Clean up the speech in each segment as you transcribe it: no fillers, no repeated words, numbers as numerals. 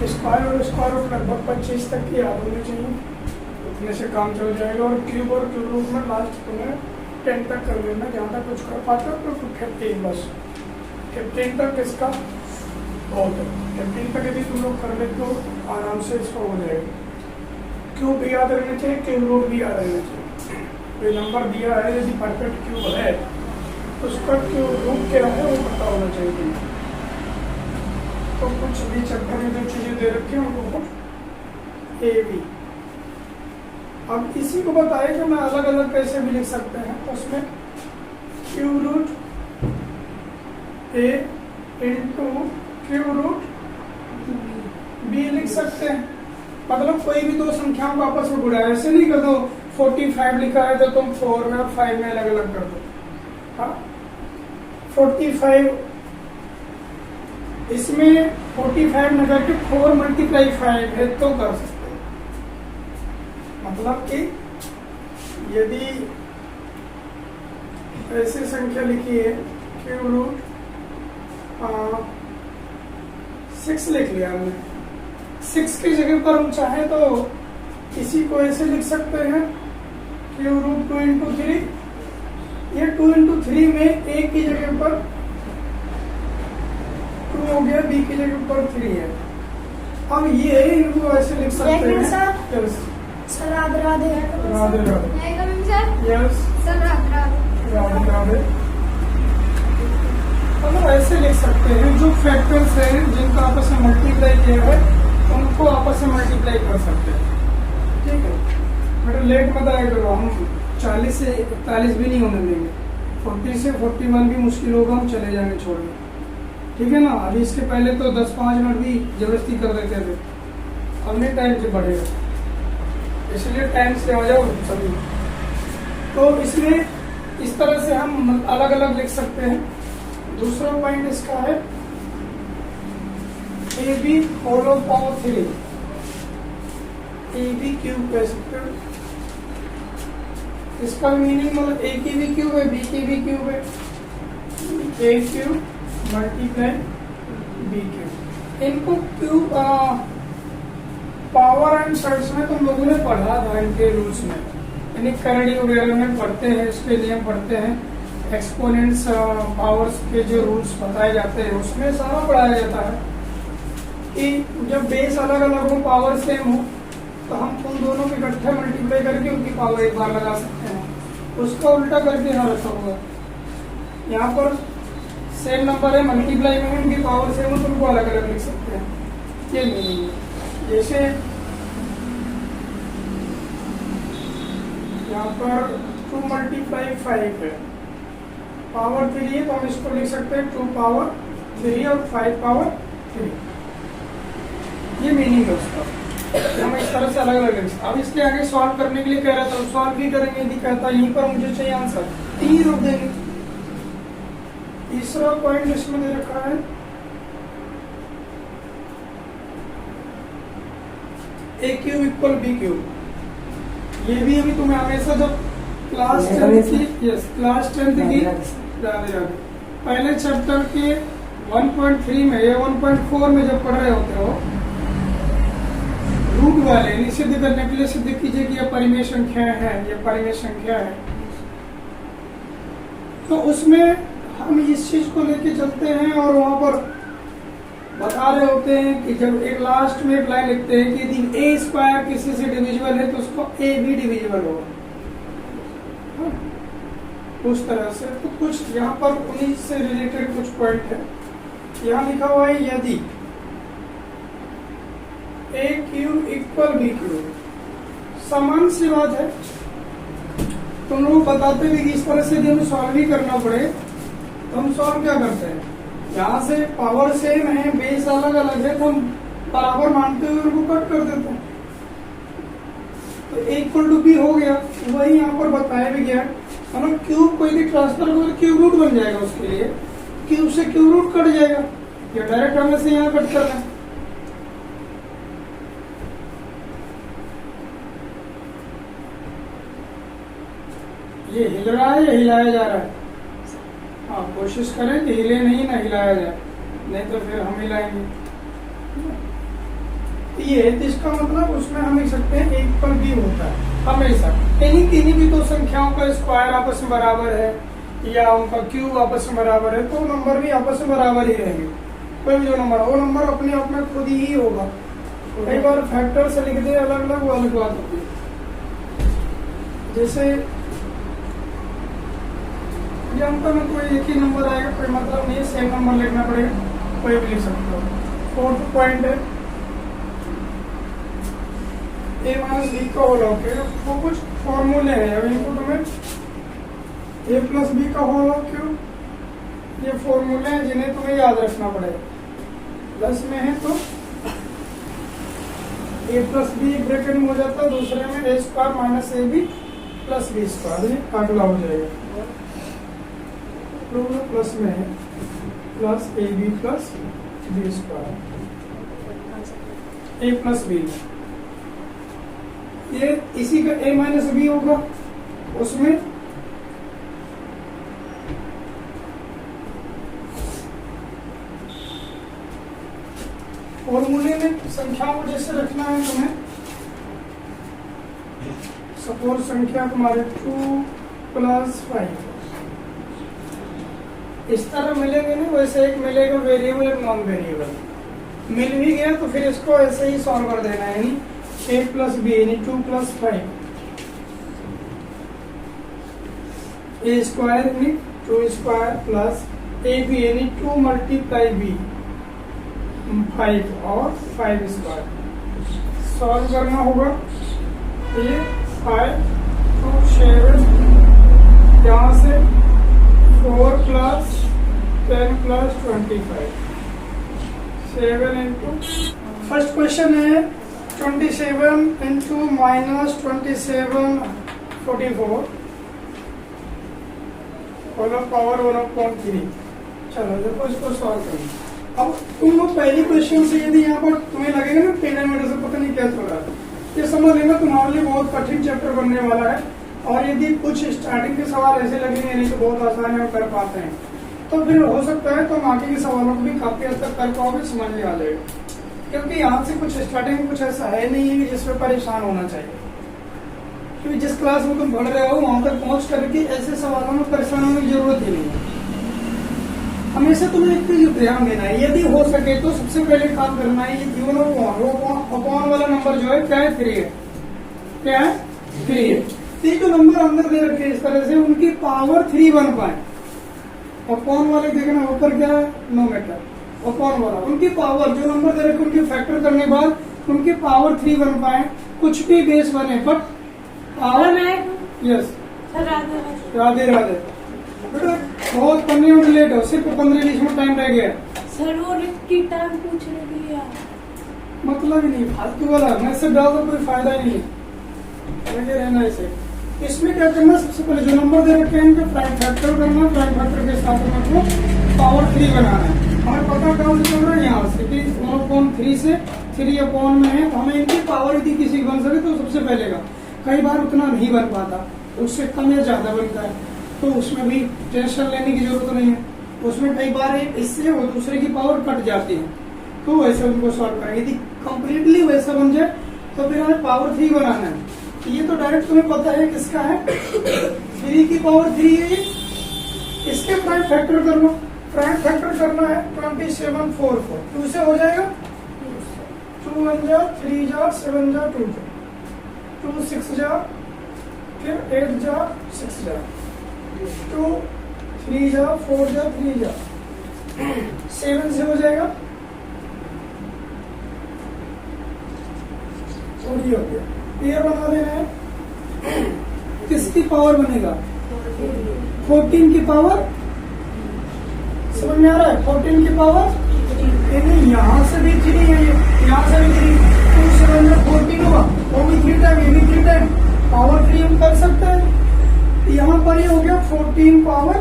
Square और square root लगभग 25 तक की याद होनी चाहिए, उतने से काम चल जाएगा। और क्यूब रूट में लास्ट तुम्हें 10 तक कर लेना, जहाँ तक कुछ कर पाते हो तो 15 बस। 15 तक इसका बहुत है, 15 तक यदि तुम लोग कर लेते हो आराम से इसका हो जाएगा। क्यूब भी याद रहना चाहिए, क्यूब रूट भी याद रहना चाहिए। कोई नंबर दिया है यदि परफेक्ट क्यूब है तो उसका क्यूब रूट क्या है वो पता होना चाहिए। तो कुछ भी चैप्टर में जो चीज़ें दे रखी हैं उनको ए बी। अब इसी को बताए कि मैं अलग अलग कैसे भी लिख सकते हैं, तो उसमें क्यूब रूट ए इंटू क्यूब रूट बी लिख सकते हैं। मतलब कोई भी दो संख्याओं को आपस में गुणा, ऐसे नहीं कर दो 45 लिखा है तो तुम 4 में और 5 में अलग अलग कर दो। हाँ 45 इसमें 45 में करके 4 मल्टीप्लाई 5 है तो कर सकते हैं। मतलब कि यदि ऐसी संख्या लिखी है क्यूब रूट 6 लिख लिया हमने, 6 की जगह पर हम चाहें तो इसी को ऐसे लिख सकते हैं क्यूब रूट 2 इंटू 3। ये 2 इंटू 3 में ए की जगह पर 2 हो गया, बी की जगह पर 3 है। अब ये इनको ऐसे लिख सकते हैं sir Radhe Radhe Radhe Radhe yes sir Radhe Radhe. मतलब ऐसे लिख सकते हैं जो फैक्टर्स हैं जिनका आपस में मल्टीप्लाई किया है उनको आपस में मल्टीप्लाई कर सकते हैं। ठीक है, बेटा लेट मत आया करो, हम 40 से 41 भी नहीं होने देंगे, 40 से 41 भी मुश्किल होगा, हम चले जाएंगे छोड़ने। ठीक है ना, अभी इसके पहले तो 10-5 मिनट भी जबरदस्ती कर देते थे, अब नहीं टाइम से बढ़ेगा, इसलिए टाइम से आ जाओ सभी। तो इसमें इस तरह से हम अलग अलग लिख सकते हैं। दूसरा पॉइंट इसका है A B whole power 3, A B cube कह सकते हो। इसका मीनिंग मतलब ए की भी क्यूब है, बी की भी क्यूब है, ए क्यूब मल्टीप्लाई बी क्यूब। इनको क्यूब पावर एंड सर्च में तुम लोगों ने पढ़ा था, इनके रूल्स में, यानी करड़ी वगैरह में पढ़ते हैं, इसके नियम पढ़ते हैं, एक्सपोनेंट्स पावर्स के जो रूल्स बताए जाते हैं उसमें सारा पढ़ाया जाता है कि जब बेस अलग अलग हो, पावर सेम हो, तो हम उन दोनों के इकट्ठे मल्टीप्लाई करके उनकी पावर एक बार लगा सकते हैं। उसका उल्टा करके यहाँ रखा हुआ, यहाँ पर सेम नंबर है, मल्टीप्लाई में उनकी पावर सेम हो तो उनको अलग अलग लिख सकते हैं। ये मीनिंग है। जैसे यहाँ पर 2 मल्टीप्लाई 5 है, पावर 3 है, तो हम इसको लिख सकते हैं 2 पावर 3 और 5 पावर 3। ये मीनिंग है उसका, हम इस तरह से अलग अलग लिख। अब इसके आगे सॉल्व करने के लिए कह रहा था, सॉल्व भी करेंगे, यदि कहता यहीं पर मुझे चाहिए आंसर, 3 रोक देंगे। तीसरा पॉइंट इसमें दे रखा है ए क्यूब इक्वल बी क्यूब। ये भी अभी तुम्हें हमेशा जब क्लास 10 की पहले चैप्टर के 1.3 में या 1.4 में जब पढ़ रहे होते हो, रूट वाले निषिद्ध करने के लिए सिद्ध कीजिए कि यह परिमेय संख्या है, यह परिमेय संख्या है, तो उसमें हम इस चीज को लेके चलते हैं और वहां पर बता रहे होते हैं कि जब एक लास्ट में एक लाइन लिखते हैं कि यदि ए स्क्वायर किसी से डिविजिबल है तो उसको ए भी डिविजिबल होगा, उस तरह से। तो कुछ यहाँ पर उन्हीं से रिलेटेड कुछ पॉइंट है। यहाँ लिखा हुआ है यदि ए क्यूब इक्वल बी क्यूब, समान सी बात है। तुम लोग बताते भी कि इस तरह से जब सॉल्व ही करना पड़े तो हम सॉल्व क्या करते हैं, यहाँ से पावर सेम है, बेस अलग अलग है, तो हम बराबर मानते हुए उनको कट कर देते हैं, तो ए इक्वल टू बी हो गया। वही यहाँ पर बताया भी गया, मतलब क्यूब को यदि ट्रांसफर करो तो क्यूब रूट बन जाएगा, उसके लिए क्यूब से क्यूब रूट कट जाएगा, या डायरेक्ट हमें से यहाँ कट करना है। ये हिल रहा है या हिलाया जा रहा है? हाँ, कोशिश करें कि हिले नहीं ना हिलाया जाए, नहीं तो फिर हम हिलाएंगे। ये है, तो इसका मतलब उसमें हम लिख सकते हैं 1 पर b होता है हमेशा। यानी किन्हीं भी दो संख्याओं का स्क्वायर आपस में बराबर है या उनका क्यूब आपस में बराबर है तो नंबर भी आपस में बराबर ही रहेंगे। कोई भी जो नंबर वो नंबर अपने आप में खुद ही होगा। कई बार फैक्टर से लिख दे अलग अलग, वो अलग बात होती है। जैसे अंक में कोई एक ही नंबर आएगा, कोई मतलब नहीं है, सेम नंबर लिखना पड़ेगा, कोई भी लिख सकते हो। 4th पॉइंट है a माइनस बी का होल ऑफ क्यूब। वो कुछ फॉर्मूले हैं, अब इनको तुम्हें a प्लस बी का होल ऑफ क्यूब, ये फॉर्मूले हैं जिन्हें तुम्हें याद रखना पड़ेगा। 10 में है तो a प्लस बी ब्रैकेट में हो जाता है, दूसरे में a square minus A B plus B square, अगला हो जाएगा। प्लस में है plus A B plus B square, A plus B, ये इसी का a माइनस बी होगा। उसमें फॉर्मूले में संख्याओं को जैसे रखना है तुम्हें, सपोज संख्या तुम्हारे 2 + 5 इस तरह मिलेंगे नहीं, वैसे एक मिलेगा वेरिएबल एक नॉन वेरिएबल। मिल भी गया तो फिर इसको ऐसे ही सॉल्व कर देना है, यानी a प्लस बी यानी 2 + 5, a स्क्वायर यानी 2 स्क्वायर प्लस ए बी यानी 2 × b 5 और 5 स्क्वायर। सॉल्व करना होगा, ये 5 2 7, यहाँ से 4 + 10 + 25, 7 इंटू, फर्स्ट क्वेश्चन है 27 इंटू माइनस 27 44 होल पावर 1/3। चलो देखो इसको सॉल्व करें। अब तुम लोग पहली क्वेश्चन से यदि यहाँ पर तुम्हें लगेगा ना पिरामिड से पता नहीं क्या चल रहा है, ये समझ लेना तुम्हारे लिए बहुत कठिन चैप्टर बनने वाला है। और यदि कुछ स्टार्टिंग के सवाल ऐसे लगेंगे नहीं तो बहुत आसान है, कर पाते हैं, तो फिर हो सकता है तुम आगे के सवालों को भी काफी हद तक कर पाओगे, समझ में आ जाएगा। क्योंकि यहाँ से कुछ स्टार्टिंग में कुछ ऐसा है नहीं है जिसमें परेशान होना चाहिए। क्योंकि जिस क्लास में तुम पढ़ रहे हो वहां तक पहुंच करके ऐसे सवालों में परेशान होने की जरूरत ही नहीं है। हमेशा तुम्हें एक चीज ध्यान देना है, यदि हो सके तो सबसे पहले काम करना है, ये गिवन अपॉन वाला नंबर जो है क्या है, 3 है। क्या है, 3 है। ये जो नंबर अंदर दे रखे इस तरह से उनकी पावर 3 बन पाए। अपॉन वाले देखना ऊपर क्या है, नो मैटर, अपॉन वाला उनकी पावर जो नंबर दे रखे उनकी फैक्टर करने के बाद उनकी पावर 3 बन पाए। कुछ भी बेस बने but power, yes Radhe Radhe बेटा, बहुत पढ़ने में लेट हो, सिर्फ 15-20 मिनट टाइम रह गया। सर वो की टाइम पूछ रही है, मतलब ही नहीं, फालतू वाला मैसेज डाल दो, कोई फायदा ही नहीं, लगे रहना ऐसे। इसमें क्या करना, सबसे पहले जो नंबर दे रखे हैं उनका प्राइम फैक्टर करना, प्राइम फैक्टर के साथ में पावर 3 बनाना है। हमें पता कहाँ से चल रहा है, यहाँ से कि 1/3 से 3 अपॉन में है, तो हमें इनकी पावर यदि किसी की बन सके तो सबसे पहले का। कई बार उतना नहीं बन पाता, उससे कम या ज्यादा बनता है, तो उसमें भी टेंशन लेने की जरूरत नहीं है। उसमें कई बार इससे वो दूसरे की पावर कट जाती है, तो वैसे उनको सॉल्व करेंगे। यदि कम्प्लीटली वैसा बन जाए तो फिर हमें पावर 3 बनाना है। ये तो डायरेक्ट तुम्हें पता है किसका है, 3 की पावर 3 है। इसके प्राइम फैक्टर करो, प्राइम फैक्टर करना है 2744, 2 से हो जाएगा, 2 1 जा 3 जा 7 जा 2 जा 2 6 जा, फिर 8 जा 6 जा 2 3 जा 4 जा 3 जा 7 से हो जाएगा, और ये हो गया। ये बना देना है, किसकी पावर बनेगा, 14 की पावर, समझ में आ रहा है, 14 की पावर, यहाँ से भी 3 है, यहाँ से भी 3, 2 7 में 14 होगा, वो भी 3 टाइम, ये भी 3 टाइम, पावर 3 हम कर सकते हैं। यहाँ पर ये हो गया 14 पावर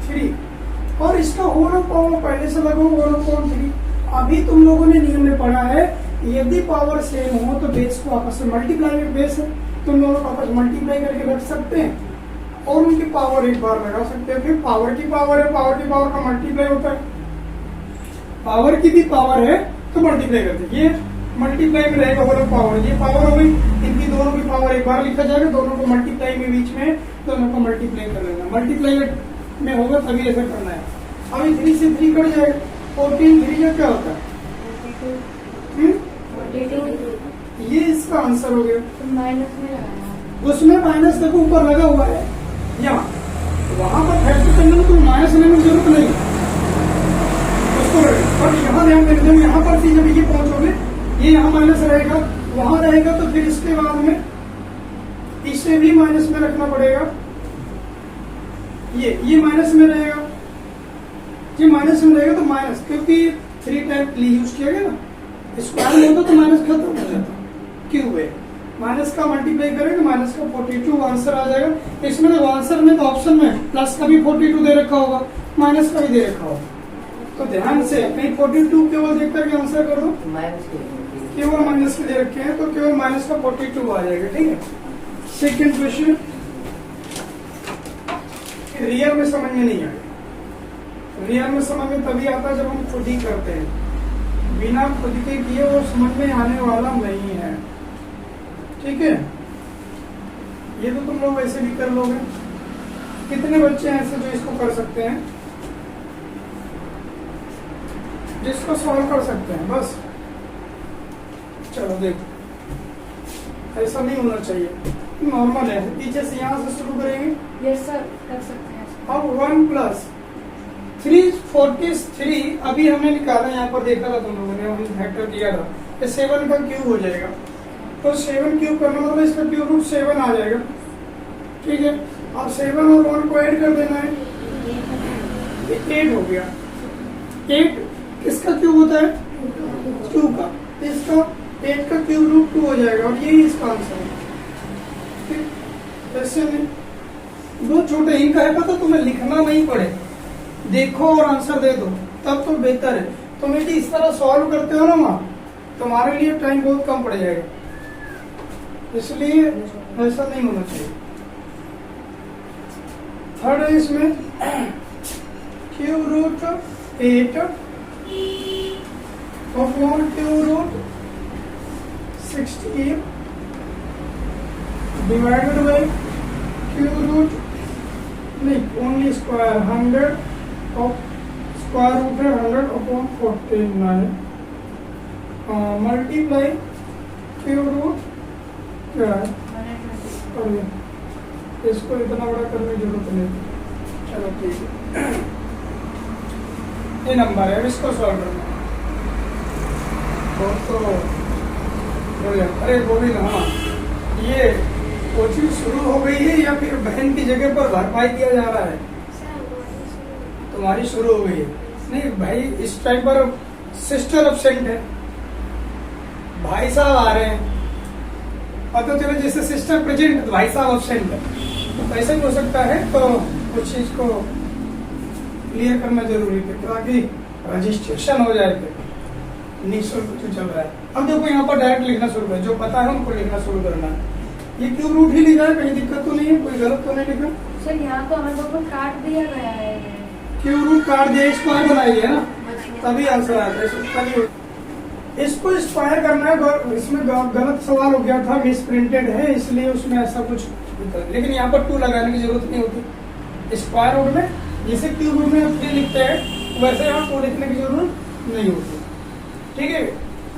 3, और इसका होल पावर पहले से लगो 1/3। अभी तुम लोगों ने नियम में पढ़ा है, यदि पावर सेम हो तो बेस को आपस में मल्टीप्लाई में बेस है, तुम लोग आपस में मल्टीप्लाई करके रख सकते हैं और उनकी पावर एक बार लगा सकते हैं। फिर पावर की पावर है, पावर की पावर का मल्टीप्लाई होता है। पावर की भी पावर है तो मल्टीप्लाई करते हैं। ये मल्टीप्लाई में रहेगा होल पावर, ये पावर हो गई, इनकी दोनों की पावर एक बार लिखा जाएगा, दोनों को मल्टीप्लाई में बीच में दोनों को मल्टीप्लाई कर लेना। मल्टीप्लाई में होगा तभी ऐसा करना है। अभी 3 से 3 कट जाएगा, 14 3 का क्या होता है? ये इसका आंसर हो गया। माइनस में लगाया, उसमें माइनस देखो ऊपर लगा हुआ है, यहाँ वहां पर फैक्टर करने में तो माइनस लेने की जरूरत नहीं उसको, और यहाँ ध्यान देना जब यहाँ पर जब ये पहुंचोगे ये यहाँ माइनस रहेगा, वहां रहेगा तो फिर इसके बाद में इसे भी माइनस में रखना पड़ेगा। ये माइनस में रहेगा, ये माइनस में रहेगा तो माइनस, क्योंकि 3 टाइम यूज किया गया ना, स्क्वायर में होता तो माइनस खत्म हो जाता, क्यूब है माइनस का मल्टीप्लाई करेंगे, माइनस का 42 आंसर आ जाएगा। इसमें तो आंसर में तो ऑप्शन में प्लस का भी 42 दे रखा होगा, माइनस का भी दे रखा होगा, तो ध्यान से कहीं 42 केवल देख करके आंसर कर दो, केवल माइनस के दे रखे हैं तो केवल माइनस का 42 आ जाएगा। ठीक है, सेकेंड क्वेश्चन रियल में समझ में नहीं आएगा। रियल में समझ में तभी आता है जब हम खुद ही करते हैं, बिना खुद के किए वो समझ में आने वाला नहीं है। ठीक है, ये तो तुम लोग वैसे भी कर लोगे। कितने बच्चे हैं ऐसे जो इसको कर सकते हैं, जिसको सॉल्व कर सकते हैं? बस चलो देखो, ऐसा नहीं होना चाहिए, नॉर्मल है। पीछे से यहाँ से शुरू करेंगे। यस सर, कर सकते हैं। अब 1 + 343 अभी हमने निकाला, यहाँ पर देखा था तुम लोगों ने, हम फैक्टर किया था, ये 7 का क्यूब हो जाएगा, तो 7 क्यूब करना मतलब इसका क्यूब रूट 7 आ जाएगा। ठीक है, अब 7 और 1 को ऐड कर देना है, 8 हो गया। 8 किसका क्यूब होता है? 2 का, इसका 8 का क्यूब रूट 2 हो जाएगा, और यही इसका आंसर है। ठीक, ऐसे नहीं, बहुत छोटे इनका है, पता तुम्हें लिखना नहीं पड़े, देखो और आंसर दे दो, तब तो बेहतर है। तुम यदि इस तरह सॉल्व करते हो ना वहां, तुम्हारे लिए टाइम बहुत कम पड़ जाएगा, इसलिए ऐसा नहीं होना चाहिए। थर्ड है इसमें cube root 8 upon cube root 16 divided by cube root नहीं only square 100 of square root है 100 अपॉन 49 मल्टीप्लाई क्यूब रूट क्या है, इसको इतना बड़ा करने की जरूरत नहीं। चलो ठीक है, ये नंबर है, इसको सॉल्व करना तो बोले, अरे बोली ना, ये कोचिंग शुरू हो गई है या फिर बहन की जगह पर भरपाई किया जा रहा है? तुम्हारी शुरू हो गई है? नहीं भाई, इस टाइम पर सिस्टर एब्सेंट है, भाई साहब आ रहे हैं, पता चलो जैसे सिस्टर प्रेजेंट भाई साहब एब्सेंट है, तो ऐसा भी हो सकता है। तो कुछ चीज को क्लियर करना जरूरी है ताकि रजिस्ट्रेशन हो जाए, फिर निःशुल्क जो चल रहा है। अब देखो यहाँ पर डायरेक्ट लिखना शुरू करें, जो पता है उनको लिखना शुरू करना है। ये क्यूब रूट ही लिखा है, कहीं दिक्कत तो नहीं है, कोई गलत तो नहीं लिखा सर? यहाँ तो हमें बिल्कुल काट दिया गया है, क्यूब रूट काट दिया, स्क्वायर बनाई है ना, तभी आंसर आता है। इसको स्क्वायर करना है, इसमें गलत सवाल हो गया था, मिस प्रिंटेड है, इसलिए उसमें ऐसा कुछ, लेकिन यहाँ पर 2 लगाने की जरूरत नहीं होती। स्क्वायर रूट में जैसे क्यूब रूट में 3 लिखते हैं, वैसे यहाँ 2 लिखने की जरूरत नहीं होती। ठीक है,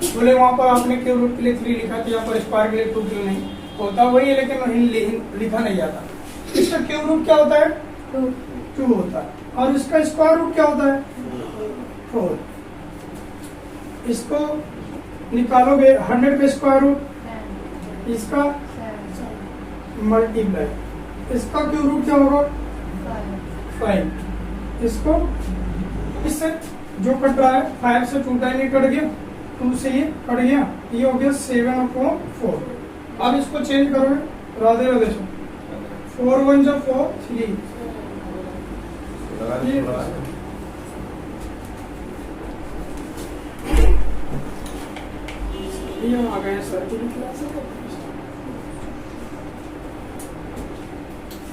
बोले वहां पर आपने क्यूब रूट के लिए 3 लिखा, तो यहाँ पर स्क्वायर के लिए 2 क्यों नहीं होता? वही है, लेकिन लिखा नहीं जाता। इसका क्यूब रूट क्या होता है? 2 होता है, और इसका स्क्वायर रूट क्या होता है? 4। इसको निकालोगे 100 का स्क्वायर रूट, इसका मल्टीप्लाई, इसका क्यूब रूट क्या होगा? 5। इसको इससे जो कट रहा है 5 से 2 टाइम कट गया, 2 से ये कट गया, ये हो गया 7/4। अब इसको चेंज करोगे, राधे राधे, 4 1 जो 4 3, ये आ गए सर।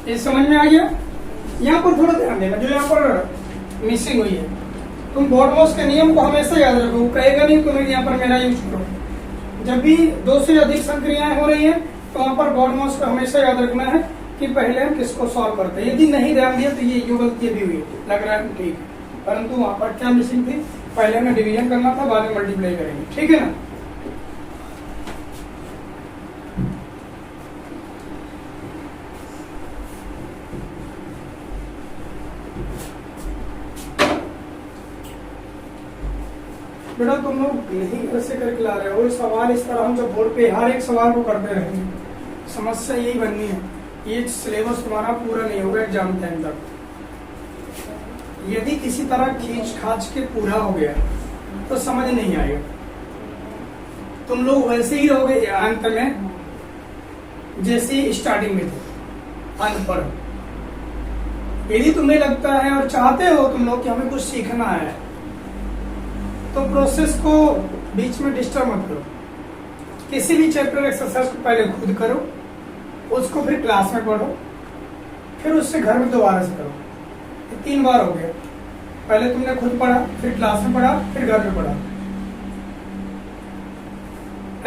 ये समझ में आ गया? यहाँ पर थोड़ा ध्यान देना, जो यहाँ पर मिसिंग हुई है, तुम बॉडमॉस के नियम को हमेशा याद रखो, कहेगा नहीं तुम्हें यहाँ पर मेरा यूज करो। जब भी दो से अधिक संक्रियाएं हो रही हैं तो वहां पर बॉडमॉस को हमेशा याद रखना है कि पहले हम किसको सॉल्व करते हैं। यदि नहीं ध्यान दिया तो ये गलती भी हुई, लग रहा है ठीक है, परंतु वहां पर क्या मिसिंग थी, पहले हमें डिवीजन करना था, बाद में मल्टीप्लाई करेंगे, ठीक है ना। बेटा तुम लोग नहीं ऐसे करके ला रहे हो सवाल इस तरह, हम जब बोर्ड पे हर एक सवाल को करते रहेंगे, समस्या यही बननी है। ये सिलेबस तुम्हारा पूरा नहीं होगा एग्जाम टाइम तक। यदि किसी तरह खींच खाच के पूरा हो गया तो समझ नहीं आएगा, तुम लोग वैसे ही रहोगे अंत में जैसे स्टार्टिंग में थे, अनपढ़। यदि तुम्हें लगता है और चाहते हो तुम लोग कि हमें कुछ सीखना है तो प्रोसेस को बीच में डिस्टर्ब मत करो। किसी भी चैप्टर एक्सरसाइज को पहले खुद करो, उसको फिर क्लास में पढ़ो, फिर उससे घर में दोबारा से करो। ये 3 बार हो गया, पहले तुमने खुद पढ़ा, फिर क्लास में पढ़ा, फिर घर में पढ़ा।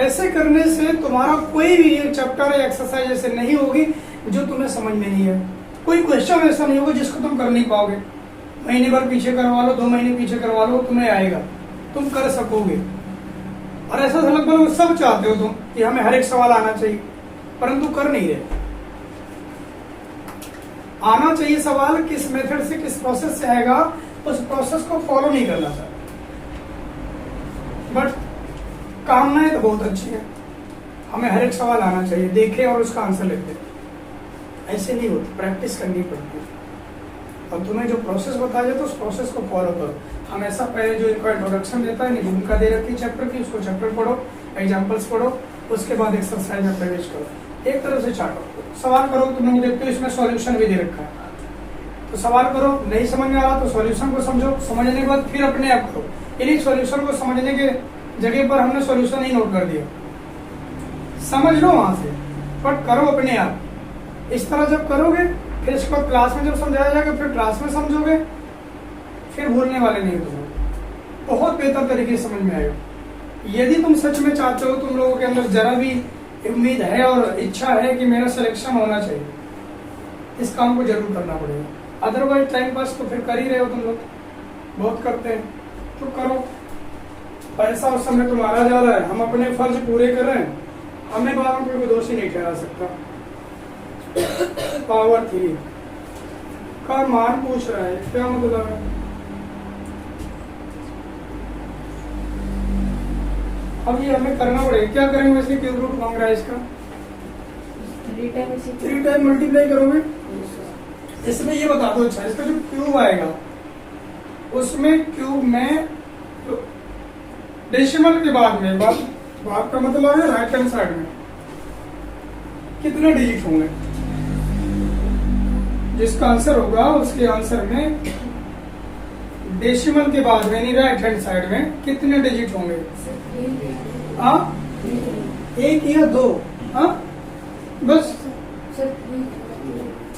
ऐसे करने से तुम्हारा कोई भी चैप्टर या एक्सरसाइज ऐसे नहीं होगी जो तुम्हें समझ में नहीं है। कोई क्वेश्चन ऐसा नहीं होगा जिसको तुम कर नहीं पाओगे। महीने भर पीछे करवा लो, 2 महीने पीछे करवा लो, तुम्हें आएगा, तुम कर सकोगे। और ऐसा लगभग सब चाहते हो तुम कि हमें हर एक सवाल आना चाहिए, परंतु कर नहीं रहे। आना चाहिए सवाल, किस मेथड से किस प्रोसेस से आएगा उस प्रोसेस को फॉलो नहीं करना चाहिए। बट कामनाएं तो बहुत अच्छी है, हमें हर एक सवाल आना चाहिए, देखे और उसका आंसर लिखे। ऐसे नहीं होती, प्रैक्टिस करनी पड़ती है। और तुम्हें जो प्रोसेस बताया जाए तो उस प्रोसेस को फॉलो करो। हमेशा पहले जो इनका इंट्रोडक्शन देता है, भूमिका दे रखी है चैप्टर की, उसको चैप्टर पढ़ो, एग्जाम्पल्स पढ़ो, उसके बाद एक्सरसाइज में प्रवेश करो। एक तरह से चाटो, सवाल करो। तुम लोग देखते हो इसमें सॉल्यूशन भी दे रखा है, तो सवाल करो। नहीं समझ में आ रहा तो सॉल्यूशन को समझो, समझने के बाद फिर अपने आप करो। यानी सॉल्यूशन को समझने के जगह पर हमने सॉल्यूशन ही नोट कर दिया, समझ लो वहां से, बट करो अपने आप। इस तरह जब करोगे फिर इसके बाद क्लास में जब समझाया जाएगा फिर क्लास में समझोगे, फिर भूलने वाले नहीं हो, बहुत बेहतर तरीके से समझ में आएगा। यदि तुम सच में चाहते हो, तुम लोगों के अंदर जरा भी उम्मीद है और इच्छा है कि मेरा सिलेक्शन होना चाहिए, इस काम को जरूर करना पड़ेगा। अदरवाइज टाइम पास तो फिर कर ही रहे हो तुम लोग, बहुत करते हैं, तो करो। पैसा उस समय तुम्हारा जा रहा है, हम अपने फर्ज पूरे कर रहे हैं, हमें बाद में कोई दोषी नहीं ठहरा सकता। पावर 3 का मान पूछ रहा है, क्या मतलब है? अब ये हमें करना पड़ेगा। क्या करेंगे वैसे? क्यूब रूट मांग रहा है इसका, 3 टाइम मल्टीप्लाई करोगे। इसमें ये बता दो, अच्छा इसका जो क्यूब आएगा उसमें क्यूब में डेसिमल के बाद में, बात का मतलब है राइट हैंड साइड में कितने डिजिट होंगे, जिसका आंसर होगा उसके आंसर में डेसिमल के बाद में, यानी राइट हैंड साइड में कितने डिजिट होंगे? हाँ, 1 या 2? हाँ, बस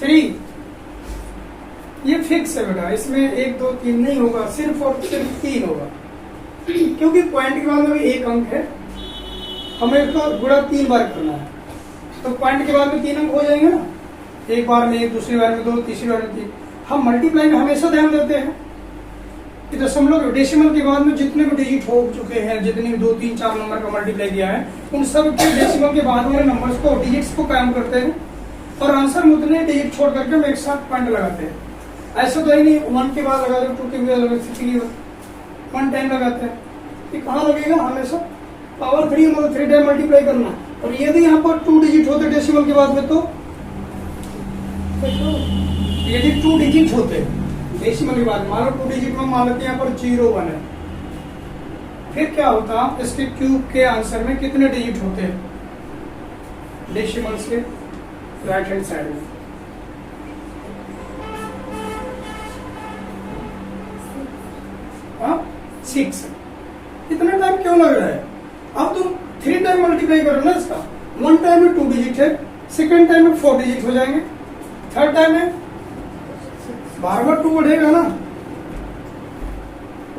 3। ये फिक्स है बेटा, इसमें 1 2 3 नहीं होगा, सिर्फ और सिर्फ 3 होगा, क्योंकि पॉइंट के बाद में 1 अंक है, हमें इसको गुणा 3 बार करना है, तो पॉइंट के बाद में 3 अंक हो जाएंगे ना। एक बार में 1, दूसरी बार में 2, तीसरी बार में 3। हम मल्टीप्लाई में हमेशा ध्यान देते हैं कि दशमलव डेसिमल के बाद में जितने भी डिजिट हो चुके हैं, जितने भी 2 3 4 नंबर का मल्टीप्लाई किया है, उन सब के डेसिमल के बाद वाले नंबर्स को, डिजिट्स को कायम करते हैं और आंसर में उतने डिजिट छोड़ करके हम एक साथ पॉइंट लगाते हैं। ऐसा तो ही नहीं 1 के बाद लगा दो, 2 के बाद लगा, 6 के बाद 1 टाइम लगाते हैं। ये कहाँ लगेगा? हमेशा पावर 3 मतलब 3 टाइम मल्टीप्लाई करना। और यदि यहाँ पर 2 डिजिट होते डेसिमल के बाद में, तो यदि 2 डिजिट होते डेसिमल के बाद, मान लो 2 डिजिट में मान लेते हैं यहाँ पर 0 1 है, फिर क्या होता? इसके क्यूब के आंसर में कितने डिजिट होते हैं डेसिमल्स के राइट हैंड साइड में? 6। इतना टाइम क्यों लग रहा है? अब तुम 3 टाइम मल्टीप्लाई करो ना इसका। 1 टाइम में 2 डिजिट है, सेकेंड टाइम में 4 डिजिट हो जाएंगे, थर्ड टाइम में बार बार 2 बढ़ेगा ना,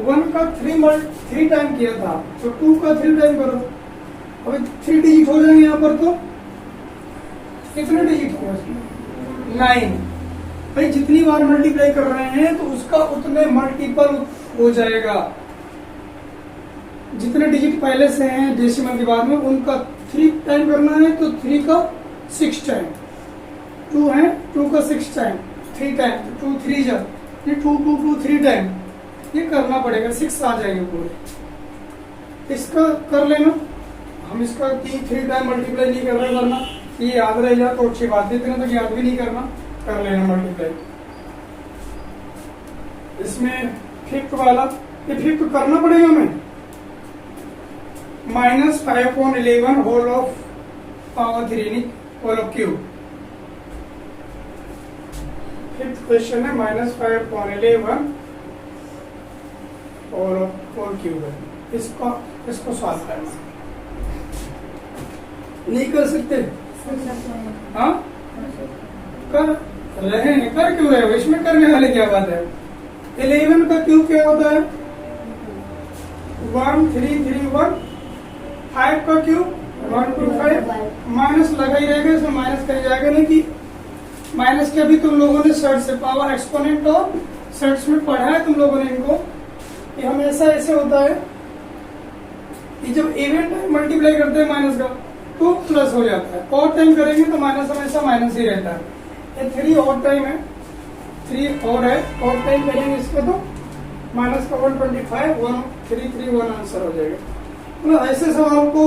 1 का 3 टाइम किया था, तो 2 का 3 टाइम करो। अभी 3 डिजिट हो जाएंगे यहाँ पर, तो कितने डिजिट होगा इसमें? 9। भाई जितनी बार मल्टीप्लाई कर रहे हैं तो उसका उतने मल्टीपल हो जाएगा। जितने डिजिट पहले से हैं डेसिमल के बाद में उनका 3 टाइम करना है, तो 3 का 6 टाइम। 2 है, 2 का 6 टाइम, 3 टाइम, 2 3 जा, ये 2 2 2 3 टाइम ये करना पड़ेगा, 6 आ जाएंगे पूरे। इसका कर लेना, हम इसका 3 टाइम मल्टीप्लाई नहीं कर रहे, वरना ये याद रह जाए तो अच्छी बात है, इतना तो याद भी नहीं करना, कर लेना मल्टीप्लाई। इसमें फिफ्थ वाला, ये फिफ्थ करना पड़ेगा हमें, -5/11 whole of power 3 whole of cube. Fifth question है -5/11 होल क्यूब है, इसको सॉल्व करना। नहीं कर सकते? हाँ कर रहे हैं, कर क्यों रहे हो? इसमें करने वाले क्या बात है? 11 का क्यूब क्या होता है? 1 3 3 1। 5 का क्यूब 1 2 5। माइनस लगा ही रहेगा, इसमें माइनस कर जाएगा नहीं कि माइनस के अभी तुम लोगों ने सर्ट से पावर एक्सपोनेंट और सर्ट्स में पढ़ा है तुम लोगों ने इनको। ये हमेशा ऐसे होता है कि जब इवन टाइम मल्टीप्लाई करते हैं माइनस का तो प्लस हो जाता है, और टाइम करेंगे तो माइनस हमेशा माइनस ही रहता है। ये 3 और टाइम है, 3 और है, और टाइम करेंगे इसको तो माइनस का 125 1 3 3 1 आंसर हो जाएगा। मतलब ऐसे सवाल को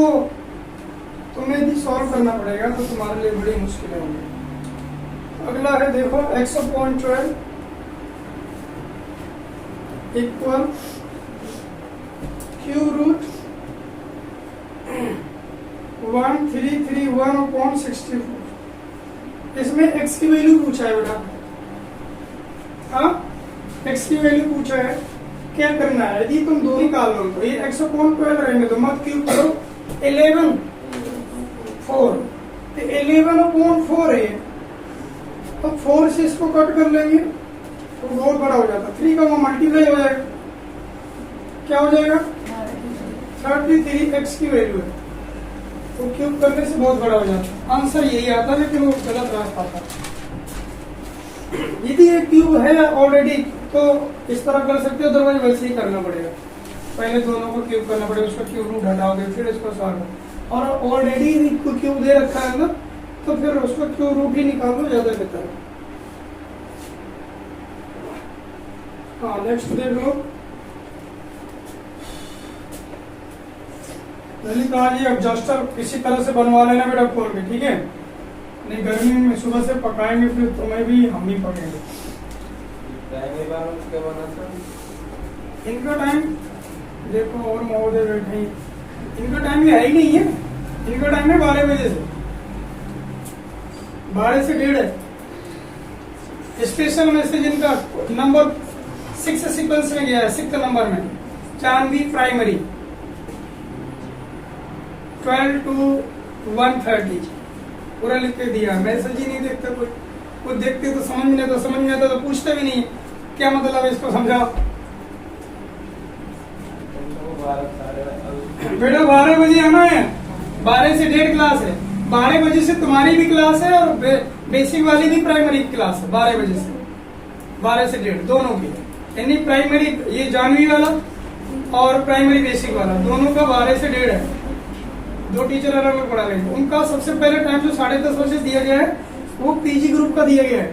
तुम्हें भी सॉल्व करना पड़ेगा, तो तुम्हारे लिए बड़ी मुश्किलें होंगी। अगला है देखो x/12 इक्वल क्यूब रूट 1331/64। इसमें x की वैल्यू पूछा है बेटा, हाँ x की वैल्यू पूछा है, क्या करना है? यदि तुम दो निकाल लो तो ये x/12 रहेंगे तो मत क्यूब करो, 11 4 तो 11/4 है, तो 4 से इसको कट कर लेंगे तो बहुत बड़ा हो जाता है, 3 का वो मल्टीप्लाई हो जाएगा, क्या हो जाएगा? 33x की वैल्यू है, तो क्यूब करने से बहुत बड़ा हो जाता है। आंसर यही आता है, लेकिन वो गलत रास्ता था। यदि ये क्यूब है ऑलरेडी तो इस तरह कर सकते हो, अदरवाइज वैसे ही करना पड़ेगा। पहले दोनों को क्यूब करना पड़ेगा, उसका क्यूब रूट हटाओगे फिर इसको सॉल्व। और ऑलरेडी क्यूब दे रखा है ना, तो फिर उसको क्यूब रूट ही निकाल दो, ज्यादा बेहतर है। हाँ नेक्स्ट देख लो, मैंने कहा जी एडजस्टर किसी तरह से बनवा लेना बेटा खोल के, ठीक है? नहीं गर्मी में सुबह से पकाएंगे फिर तुम्हें भी हम ही पकाएंगे। इनका टाइम देखो, और महोदय बैठे हैं, इनका टाइम है ही नहीं है, इनका टाइम है 12 बजे से 12 से 1:30 है। स्पेशल मैसेज इनका नंबर 6 सीक्वेंस में गया है, 6 नंबर में चांदनी प्राइमरी 12 to 1:30 पूरा लिख के दिया। मैसेज ही नहीं देखते कोई, कुछ देखते तो समझ नहीं, तो समझ नहीं आता तो पूछते भी नहीं क्या मतलब है, इसको समझाओ बेटा। 12 बजे आना है, 12 से 1:30 क्लास है, 12 बजे से तुम्हारी भी क्लास है और बेसिक वाली भी प्राइमरी की क्लास है। 12 बजे से 12 से 1:30 दोनों की, यानी प्राइमरी ये जानवी वाला और प्राइमरी बेसिक वाला दोनों का 12 से 1:30 है। दो टीचर अलग अलग पढ़ा रहे हैं। उनका सबसे पहले टाइम जो 10:30 बजे दिया गया है वो पीजी ग्रुप का दिया गया है,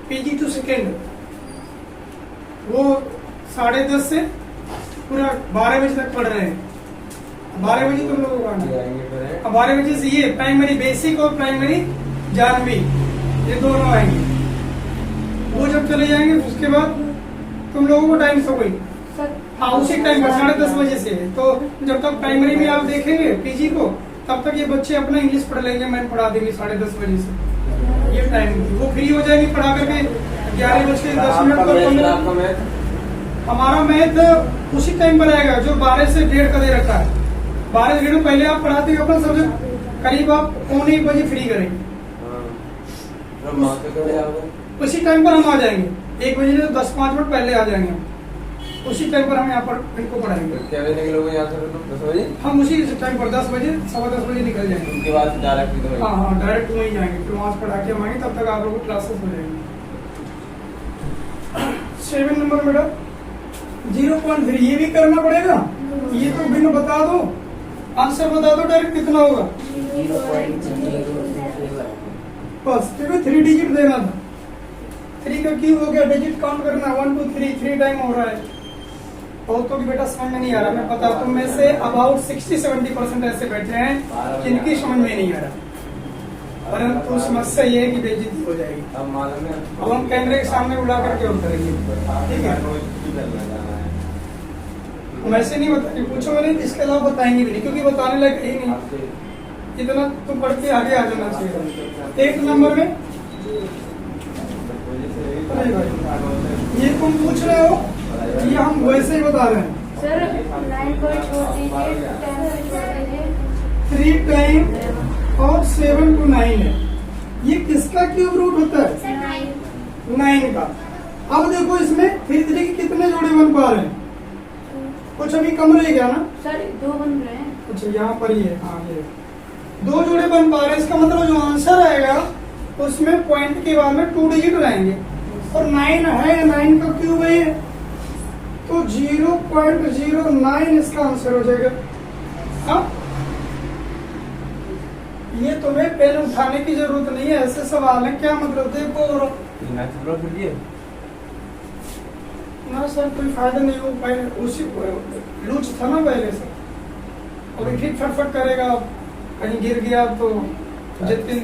PG to 2nd, वो 10:30 से पूरा 12 बजे तक पढ़ रहे हैं। 12 बजे तुम लोगों को आना है, 12 बजे से ये प्राइमरी बेसिक और प्राइमरी जानवी ये दोनों आएंगे। वो जब चले जाएंगे उसके बाद तुम लोगों को टाइम सो गई, हाँ उसी टाइम पर 10:30 बजे से। तो जब तक प्राइमरी में आप देखेंगे पीजी को, तब तक ये बच्चे अपना इंग्लिश पढ़ लेंगे, मैं पढ़ा देंगे 10:30 बजे से। ये टाइम वो फ्री हो जाएगी पढ़ा करके 11:10 पर। हमारा मैथ उसी टाइम पर आएगा जो 12 से 1:30 का दे रखा है। 12 से 1:30 पहले आप पढ़ाते हैं अपना सब्जेक्ट, करीब आप 1 बजे फ्री करेंगे, उसी टाइम पर हम आ जाएंगे। 1 बजे से 10-5 मिनट पहले आ जाएंगे हम। उसी टाइम पर हम यहाँ पर इनको पढ़ाएंगे। क्या बजे निकलोगे यहाँ से तुम? 10 बजे? हम उसी टाइम पर 10 बजे 10:15 बजे निकल जाएंगे। उनके बाद डायरेक्ट इधर हाँ हाँ, डायरेक्ट वहीं जाएंगे, फिर वहाँ से पढ़ा के हम आएंगे, तब तक आप लोगों को क्लासेस हो जाएंगी। 7 नंबर बेटा 0.3 ये भी करना पड़ेगा। ये तो बिन बता दो, आंसर बता दो डायरेक्ट कितना होगा बस। देखो 3 डिजिट देना था, 3 का क्यूब हो गया, डिजिट काउंट करना 1 2 3 टाइम हो रहा है। बहुतों की बेटा समझ में नहीं आ रहा, मैं पता तुम में से अबाउट 60-70% ऐसे बैठे हैं जिनकी समझ में नहीं आ रहा, परंतु समस्या ये है कि बेइज्जती हो जाएगी। अब मालूम है, अब हम कैमरे के सामने उड़ा करके और करेंगे, ठीक है? हम ऐसे नहीं बताएंगे, पूछोगे नहीं, इसके अलावा बताएंगे भी नहीं, क्योंकि बताने लायक ही नहीं, इतना तुम पढ़ के आगे आ जाना चाहिए। 1 नंबर में ये तुम पूछ रहे हो, ये हम वैसे ही बता रहे हैं। सर 9 को छोड़ दीजिए, 10 को छोड़ दीजिए। 3 टाइम और 7 to 9 है, ये किसका क्यूब रूट होता है? 9 का। अब देखो इसमें 3 के कितने जोड़े बन पा रहे हैं? कुछ अभी कम रह गया ना? सर 2 बन रहे हैं। अच्छा यहाँ पर ही है, हाँ ये 2 जोड़े बन पा रहे हैं। इसका मतलब जो आंसर आएगा उसमें पॉइंट के बाद में 2 डिजिट रहेंगे, और 9 है, 9 का क्यूब है ये, तो 0.09 इसका आंसर हो जाएगा। हाँ, ये तुम्हें पेन उठाने की जरूरत नहीं है, ऐसे सवाल है, क्या मतलब देखो। और ना सर कोई फायदा नहीं हो, पहले उसी लूज था ना पहले से, अभी ठीक फटफट करेगा, कहीं गिर गया तो जितनी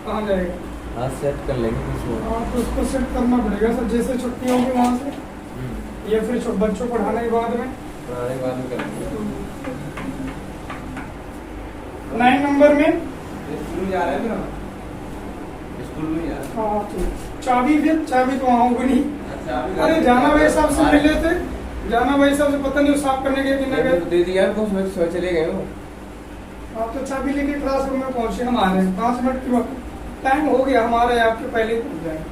कहाँ जाएगा। हाँ सेट कर लेंगे कुछ। हाँ तो उसको सेट करना पड़ेगा सर, जैसे छुट्टी होगी वहाँ से, या फिर बच्चों पढ़ाने के बाद में। पढ़ाने के बाद में करेंगे। 9 नंबर में स्कूल में जा रहे हैं ना? स्कूल में जा रहे हैं। हाँ तो चाबी, फिर चाबी तो वहाँ होगी नहीं। अरे जाना भाई साहब से मिले थे, जाना भाई साहब से पता नहीं साफ करने के कितने गए। दे दिया को चले गए हो। आप तो चाबी लेके क्लासरूम में पहुंचे, हम आ रहे हैं 5 मिनट की वक्त टाइम हो गया हमारा, आपके पहले ही पहुंच जाएंगे।